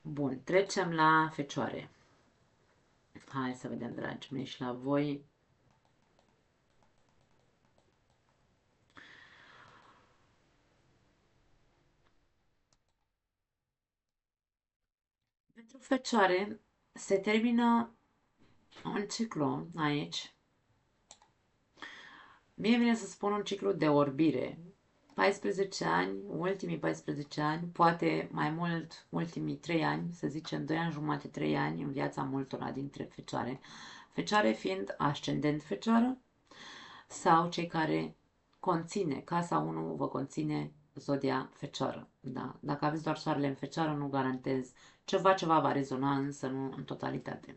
Bun, trecem la fecioare. Hai să vedem, dragii mei, și la voi. Pentru fecioare se termină un ciclu aici. Mie vine să spun un ciclu de orbire. 14 ani, ultimii 14 ani, poate mai mult ultimii 3 ani, să zicem 2 ani jumate, 3 ani în viața multora dintre fecioare. Fecioare fiind ascendent fecioară sau cei care conține, casa 1 vă conține zodia fecioară. Da? Dacă aveți doar soarele în fecioară, nu garantez. Ceva va rezona, însă nu în totalitate.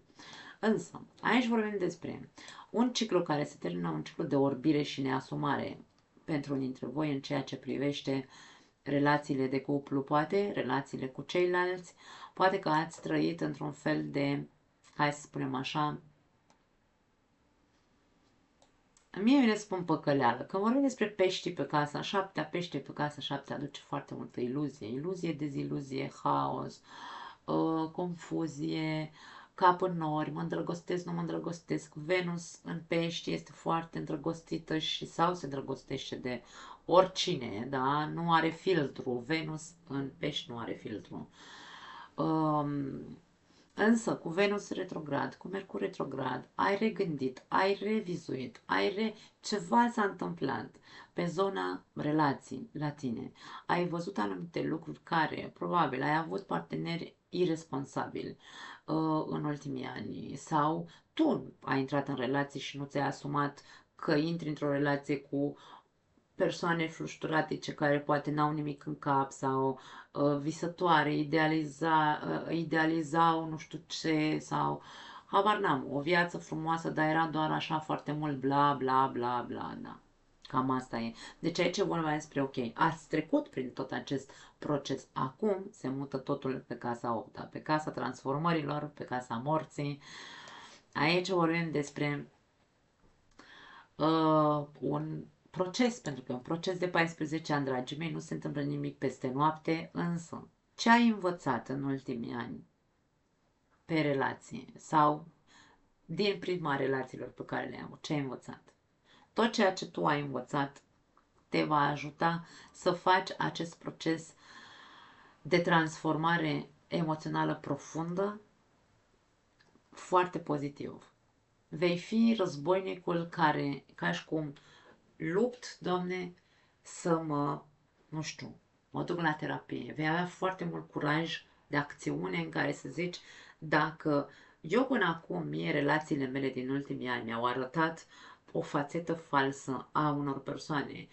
Însă, aici vorbim despre un ciclu care se termină, un ciclu de orbire și neasumare pentru unii dintre voi în ceea ce privește relațiile de cuplu, poate, relațiile cu ceilalți, poate că ați trăit într-un fel de, hai să spunem așa, mie vine să spun păcăleală. Când vorbim despre pești pe casa 7, pește pe casa 7 aduce foarte multă iluzie. Iluzie, deziluzie, haos, confuzie, cap în nori, mă îndrăgostesc, nu mă îndrăgostesc. Venus în pești este foarte îndrăgostită și sau se îndrăgostește de oricine, da? Nu are filtru. Venus în pești nu are filtru. Um, Însă, cu Venus retrograd, cu Mercur retrograd, ai regândit, ai revizuit, ceva s-a întâmplat pe zona relații la tine. Ai văzut anumite lucruri care, probabil, ai avut parteneri irresponsabili în ultimii ani sau tu ai intrat în relații și nu ți-ai asumat că intri într-o relație cu persoane frustratice care poate n-au nimic în cap sau visătoare, idealizau nu știu ce sau habar n-am, o viață frumoasă, dar era doar așa foarte mult bla bla bla bla, da. Cam asta e. Deci aici e vorba despre, ok, ați trecut prin tot acest proces. Acum se mută totul pe casa 8, pe casa transformărilor, pe casa morții. Aici vorbim despre un proces, pentru că e un proces de 14 ani, dragii mei, nu se întâmplă nimic peste noapte, însă ce ai învățat în ultimii ani pe relație sau din prisma relațiilor pe care le-ai avut, ce ai învățat? Tot ceea ce tu ai învățat te va ajuta să faci acest proces de transformare emoțională profundă foarte pozitiv. Vei fi războinicul care, ca și cum lupt, Doamne, să mă, nu știu, mă duc la terapie. Vei avea foarte mult curaj de acțiune în care să zici, dacă eu până acum, mie, relațiile mele din ultimii ani mi-au arătat o fațetă falsă a unor persoane,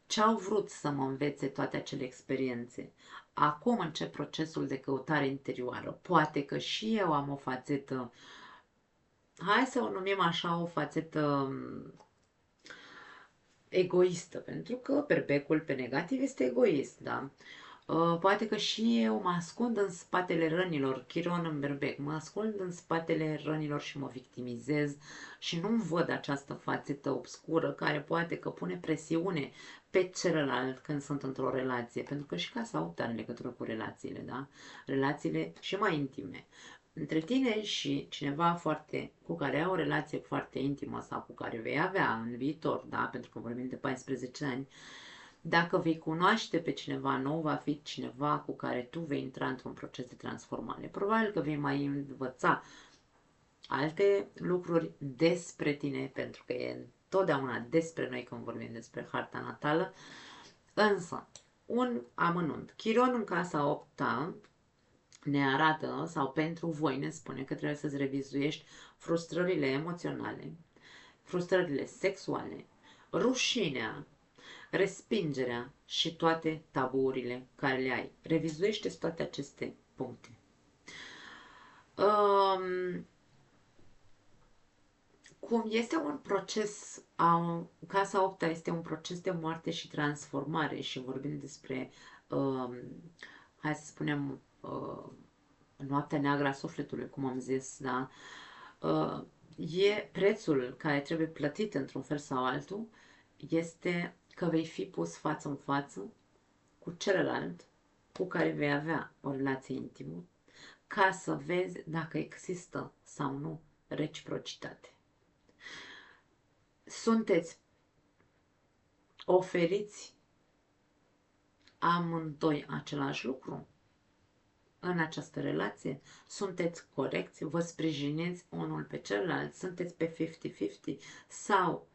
ce au vrut să mă învețe toate acele experiențe. Acum încep procesul de căutare interioară. Poate că și eu am o fațetă, hai să o numim așa, o fațetă egoistă, pentru că perbecul pe negativ este egoist, da? Poate că și eu mă ascund în spatele rănilor, Chiron în berbec, mă ascund în spatele rănilor și mă victimizez și nu văd această fațetă obscură care poate că pune presiune pe celălalt când sunt într-o relație, pentru că și casa 8 are legătură cu relațiile, da? Relațiile și mai intime. Între tine și cineva foarte, cu care ai o relație foarte intimă sau cu care vei avea în viitor, da? Pentru că vorbim de 14 ani, dacă vei cunoaște pe cineva nou, va fi cineva cu care tu vei intra într-un proces de transformare. Probabil că vei mai învăța alte lucruri despre tine, pentru că e întotdeauna despre noi când vorbim despre harta natală. Însă, un amănunt. Chiron în casa 8 ne arată, sau pentru voi ne spune că trebuie să-ți revizuiești frustrările emoționale, frustrările sexuale, rușinea, respingerea și toate tabuurile care le ai. Revizuiește toate aceste puncte. Um, cum este un proces, casa 8 este un proces de moarte și transformare și vorbim despre, um, hai să spunem, noaptea neagră a sufletului, cum am zis, da? E prețul care trebuie plătit într-un fel sau altul, este că vei fi pus față în față cu celălalt cu care vei avea o relație intimă, ca să vezi dacă există sau nu reciprocitate. Sunteți oferiți amândoi același lucru în această relație? Sunteți corecți? Vă sprijiniți unul pe celălalt? Sunteți pe 50-50? Sau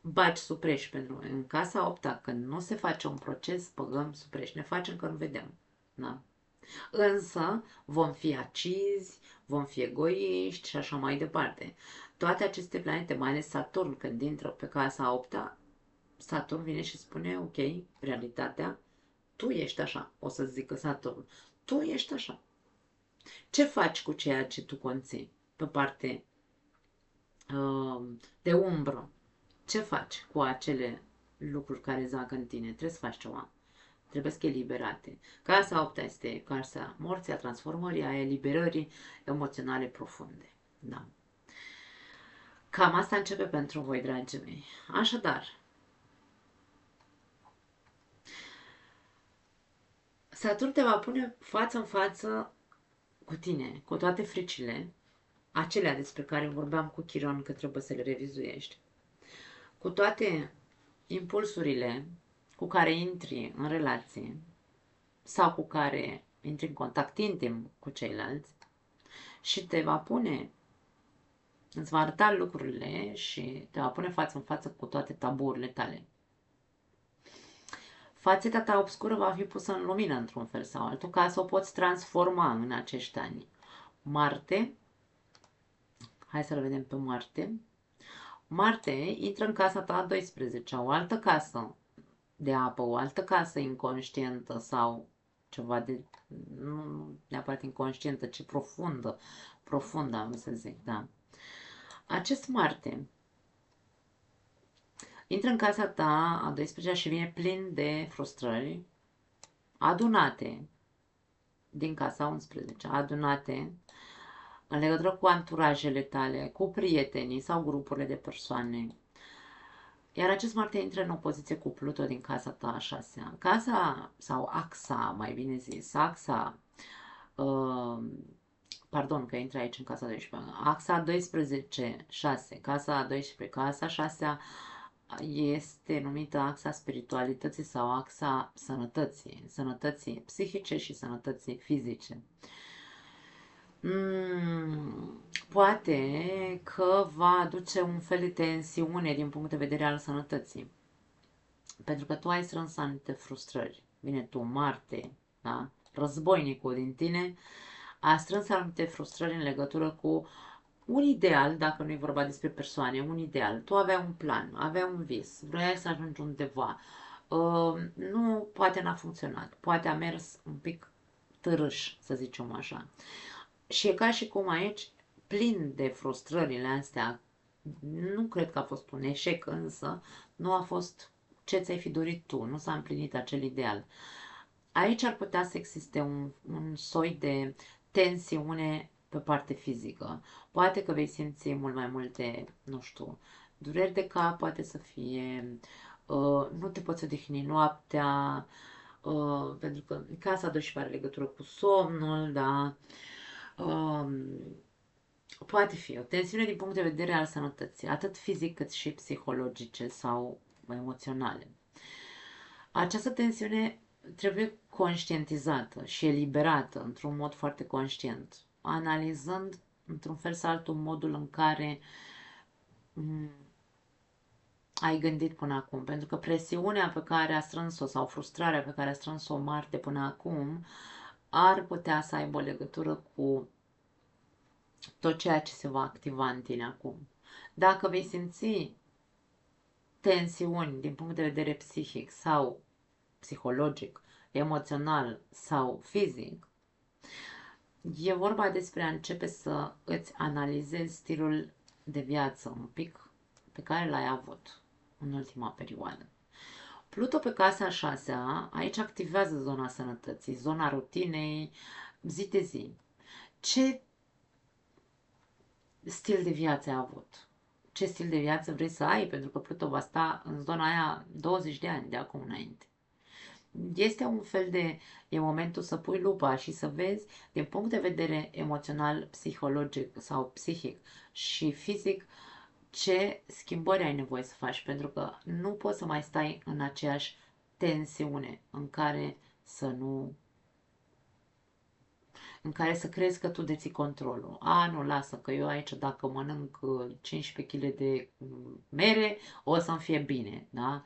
bagi supreși? Pentru că în casa 8-a, când nu se face un proces, băgăm supreși. Ne facem că nu vedem. Da? Însă vom fi acizi, vom fi egoiști și așa mai departe. Toate aceste planete, mai ales Saturn, când intră pe casa 8-a, Saturn vine și spune, ok, realitatea, tu ești așa, o să zică Saturn, tu ești așa. Ce faci cu ceea ce tu conții pe parte de umbră? Ce faci cu acele lucruri care zac în tine? Trebuie să faci ceva. Trebuie să eliberate. Casa 8 este casa morții, a transformării, a eliberării emoționale profunde. Da. Cam asta începe pentru voi, dragii mei. Așadar, Saturn te va pune față în față cu tine, cu toate fricile, acelea despre care vorbeam cu Chiron că trebuie să le revizuiești, cu toate impulsurile cu care intri în relație sau cu care intri în contact intim cu ceilalți și te va pune, îți va arăta lucrurile și te va pune față în față cu toate taburile tale. Fațeta ta obscură va fi pusă în lumină într-un fel sau altul ca să o poți transforma în acești ani. Marte, hai să-l vedem pe Marte. Marte intră în casa ta a 12, o altă casă de apă, o altă casă inconștientă sau ceva de, nu neapărat inconștientă, ci profundă, profundă, am să zic, da. Acest Marte intră în casa ta a 12 și vine plin de frustrări adunate din casa 11, adunate în legătură cu anturajele tale, cu prietenii sau grupurile de persoane. Iar acest Marte intră în opoziție cu Pluto din casa ta a 6-a. Casa, sau axa, mai bine zis, axa, pardon că intră aici în casa 12, axa 12, 6, casa 12, casa 6 este numită axa spiritualității sau axa sănătății, sănătății psihice și sănătății fizice. Poate că va aduce un fel de tensiune din punct de vedere al sănătății. Pentru că tu ai strâns anumite frustrări. Bine, tu, Marte, da? Războinicul din tine, a strâns anumite frustrări în legătură cu un ideal, dacă nu e vorba despre persoane, un ideal. Tu aveai un plan, aveai un vis, vroiai să ajungi undeva. Nu, poate n-a funcționat, poate a mers un pic târâș, să zicem așa. Și e ca și cum aici, plin de frustrările astea, nu cred că a fost un eșec, însă nu a fost ce ți-ai fi dorit tu, nu s-a împlinit acel ideal. Aici ar putea să existe un soi de tensiune pe parte fizică. Poate că vei simți mult mai multe, nu știu, dureri de cap, poate să fie, nu te poți odihni noaptea, pentru că casa 12 are legătură cu somnul, da, poate fi o tensiune din punct de vedere al sănătății, atât fizic cât și psihologice sau emoționale. Această tensiune trebuie conștientizată și eliberată într-un mod foarte conștient, analizând într-un fel sau altul modul în care ai gândit până acum, pentru că presiunea pe care a strâns-o sau frustrarea pe care a strâns-o Marte până acum ar putea să aibă legătură cu tot ceea ce se va activa în tine acum. Dacă vei simți tensiuni din punct de vedere psihic sau psihologic, emoțional sau fizic, e vorba despre a începe să îți analizezi stilul de viață un pic pe care l-ai avut în ultima perioadă. Pluto pe casa a 6-a, aici activează zona sănătății, zona rutinei, zi de zi. Ce stil de viață ai avut? Ce stil de viață vrei să ai? Pentru că Pluto va sta în zona aia 20 de ani de acum înainte. Este un fel de, e momentul să pui lupa și să vezi din punct de vedere emoțional, psihologic sau psihic și fizic ce schimbări ai nevoie să faci, pentru că nu poți să mai stai în aceeași tensiune în care să crezi că tu deții controlul. A, nu, lasă, că eu aici dacă mănânc 15 kg de mere, o să-mi fie bine, da?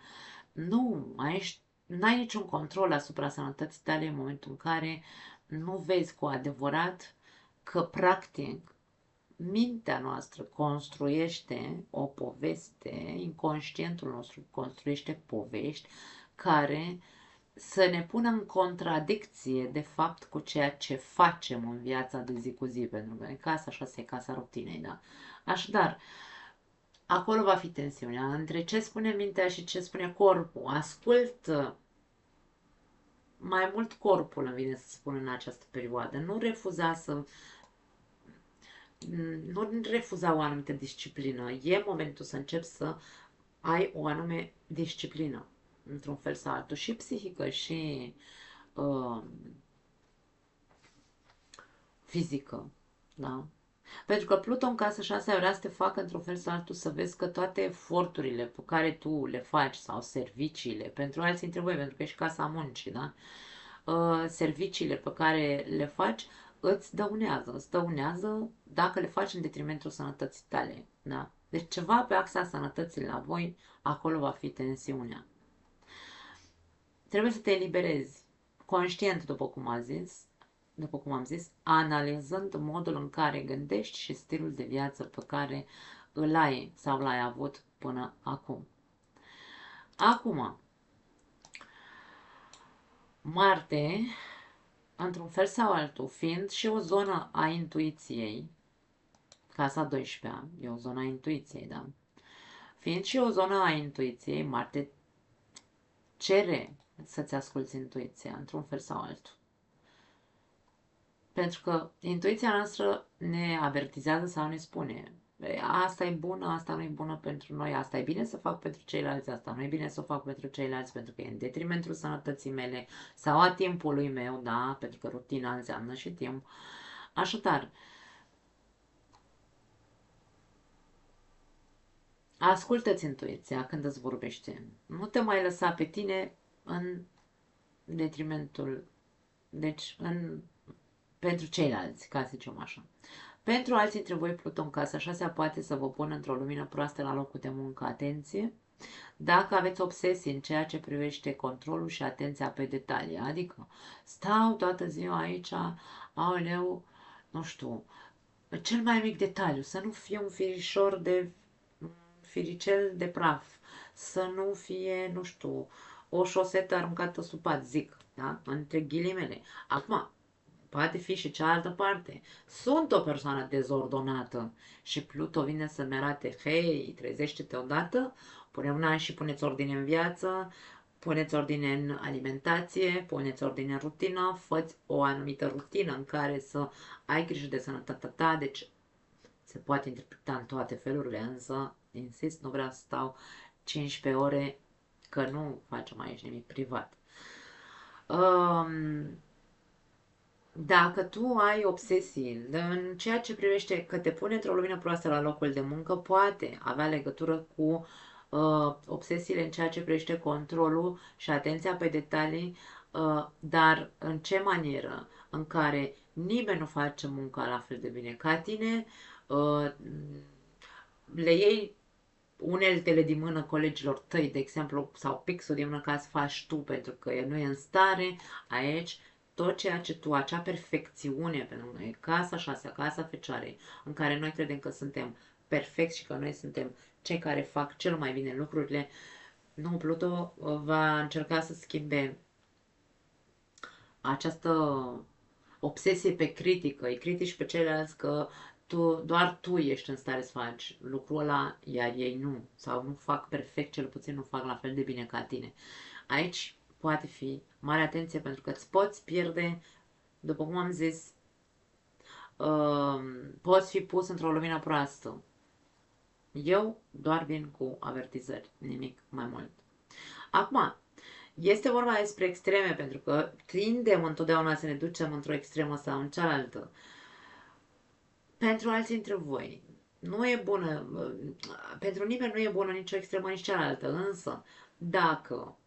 Nu, aici n-ai niciun control asupra sănătății tale în momentul în care nu vezi cu adevărat că, practic, mintea noastră construiește o poveste, inconștientul nostru construiește povești care să ne pună în contradicție, de fapt, cu ceea ce facem în viața de zi cu zi, pentru că în casa așa e casa rutinei, da? Așadar, acolo va fi tensiunea între ce spune mintea și ce spune corpul. Ascult mai mult corpul, îmi vine să spun în această perioadă. Nu refuza o anumită disciplină. E momentul să începi să ai o anume disciplină, într-un fel sau altul, și psihică și uh, fizică, da? Pentru că Pluton în casă 6 vrea să te facă într-un fel sau altul să vezi că toate eforturile pe care tu le faci sau serviciile, pentru alții trebuie, pentru că ești casa muncii, da? Serviciile pe care le faci îți dăunează dacă le faci în detrimentul sănătății tale, da? Deci ceva pe axa sănătății la voi, acolo va fi tensiunea. Trebuie să te eliberezi, conștient, după cum am zis, analizând modul în care gândești și stilul de viață pe care îl ai sau l-ai avut până acum. Acum, Marte, într-un fel sau altul, fiind și o zonă a intuiției, casa 12-a, e o zonă a intuiției, da? Fiind și o zonă a intuiției, Marte cere să-ți asculți intuiția, într-un fel sau altul. Pentru că intuiția noastră ne avertizează sau ne spune: asta e bună, asta nu e bună pentru noi, asta e bine să fac pentru ceilalți, asta nu e bine să o fac pentru ceilalți, pentru că e în detrimentul sănătății mele sau a timpului meu, da, pentru că rutina înseamnă și timp. Așadar, ascultă-ți intuiția când îți vorbește. Nu te mai lăsa pe tine în detrimentul, deci pentru ceilalți, ca să zicem așa. Pentru alții dintre voi, Pluton casa 6 poate să vă pună într-o lumină proastă la locul de muncă. Atenție! Dacă aveți obsesii în ceea ce privește controlul și atenția pe detalii, adică stau toată ziua aici, aoleu, nu știu, cel mai mic detaliu, să nu fie un firișor de firicel de praf, să nu fie, nu știu, o șosetă aruncată sub pat, zic, da? Între ghilimele. Acum, poate fi și cealaltă parte. Sunt o persoană dezordonată și Pluto vine să-mi arate: hei, trezește-te odată, pune mâna și puneți ordine în viață, puneți ordine în alimentație, puneți ordine în rutină, făți o anumită rutină în care să ai grijă de sănătatea ta, deci se poate interpreta în toate felurile, însă, insist, nu vreau să stau 15 ore, că nu facem aici nimic privat. Dacă tu ai obsesii în ceea ce privește că te pune într-o lumină proastă la locul de muncă, poate avea legătură cu obsesiile în ceea ce privește controlul și atenția pe detalii, dar în ce manieră? În care nimeni nu face munca la fel de bine ca tine, le iei uneltele din mână colegilor tăi, de exemplu, sau pixul din mână ca să faci tu, pentru că el nu e în stare, aici tot ceea ce tu, acea perfecțiune, pentru că e casa 6, casa Fecioarei, în care noi credem că suntem perfecți și că noi suntem cei care fac cel mai bine lucrurile, nu, Pluto va încerca să schimbe această obsesie pe critică, îi critici pe ceilalți că doar tu ești în stare să faci lucrul ăla, iar ei nu, sau nu fac perfect, cel puțin nu fac la fel de bine ca tine. Aici poate fi mare atenție, pentru că îți poți pierde, după cum am zis, poți fi pus într-o lumină proastă. Eu doar vin cu avertizări, nimic mai mult. Acum, Este vorba despre extreme, pentru că tindem întotdeauna să ne ducem într-o extremă sau în cealaltă. Pentru alții dintre voi, nu e bună, pentru nimeni nu e bună nicio extremă, nici cealaltă, însă, dacă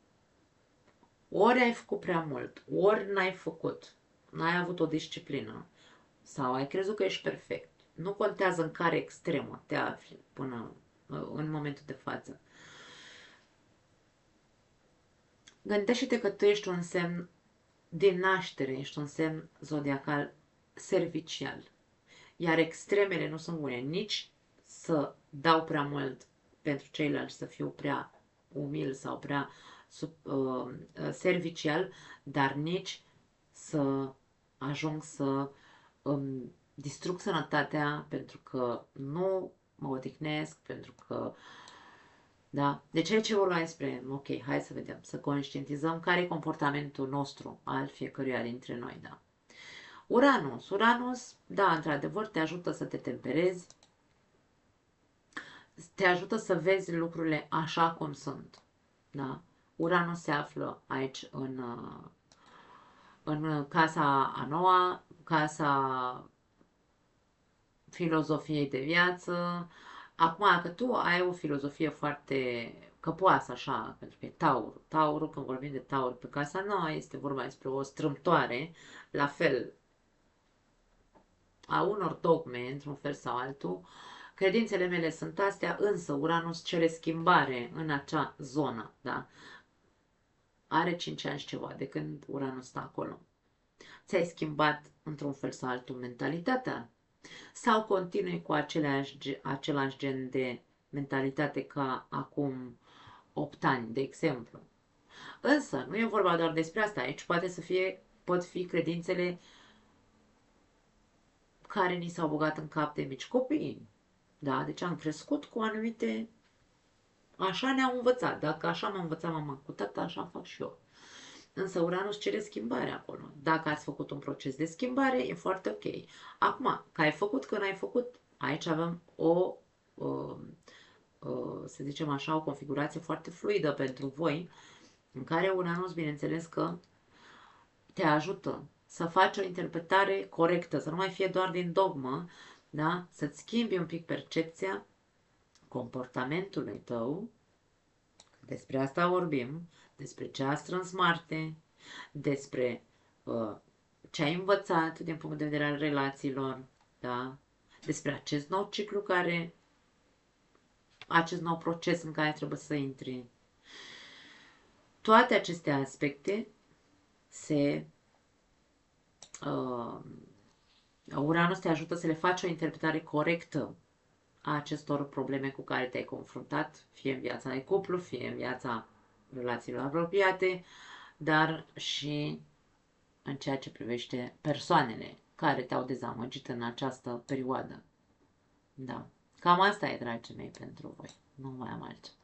ori ai făcut prea mult, ori n-ai făcut, n-ai avut o disciplină, sau ai crezut că ești perfect, nu contează în care extremă te afli până în momentul de față. Gândește-te că tu ești un semn din naștere, ești un semn zodiacal servicial. Iar extremele nu sunt bune. Nici să dau prea mult pentru ceilalți, să fiu prea umil sau prea servicial, dar nici să ajung să îmi distrug sănătatea pentru că nu mă odihnesc, pentru că da? Deci aici e vorba despre, ok, hai să vedem, să conștientizăm care e comportamentul nostru al fiecăruia dintre noi, da? Uranus, da, într-adevăr, te ajută să te temperezi, te ajută să vezi lucrurile așa cum sunt, da? Uranus se află aici în casa a noua, casa filozofiei de viață. Acum, că tu ai o filozofie foarte căpoasă, așa, pentru că e Taur. Taurul, când vorbim de Taur pe casa nouă, este vorba despre o strâmtoare, la fel, a unor dogme, într-un fel sau altul. Credințele mele sunt astea, însă Uranus cere schimbare în acea zonă, da? Are 5 ani și ceva de când Uranus stă acolo. Ți-ai schimbat într-un fel sau altul mentalitatea? Sau continui cu același gen de mentalitate ca acum 8 ani, de exemplu? Însă, nu e vorba doar despre asta. Aici pot fi credințele care ni s-au băgat în cap de mici copii. Da? Deci am crescut cu anumite... Așa ne-au învățat. Dacă așa m-a învățat mama cu tata, așa fac și eu. Însă Uranus cere schimbare acolo. Dacă ați făcut un proces de schimbare, e foarte ok. Acum, că ai făcut, că n-ai făcut, aici avem să zicem așa, o configurație foarte fluidă pentru voi, în care Uranus, bineînțeles că te ajută să faci o interpretare corectă, să nu mai fie doar din dogmă, da? Să-ți schimbi un pic percepția comportamentului tău. Despre asta vorbim, despre ce a strâns Marte, despre ce ai învățat din punct de vedere al relațiilor, da? Despre acest nou proces în care trebuie să intri. Toate aceste aspecte uh, Uranus te ajută să le faci o interpretare corectă a acestor probleme cu care te-ai confruntat, fie în viața de cuplu, fie în viața relațiilor apropiate, dar și în ceea ce privește persoanele care te-au dezamăgit în această perioadă. Da. Cam asta e, dragii mei, pentru voi. Nu mai am altceva.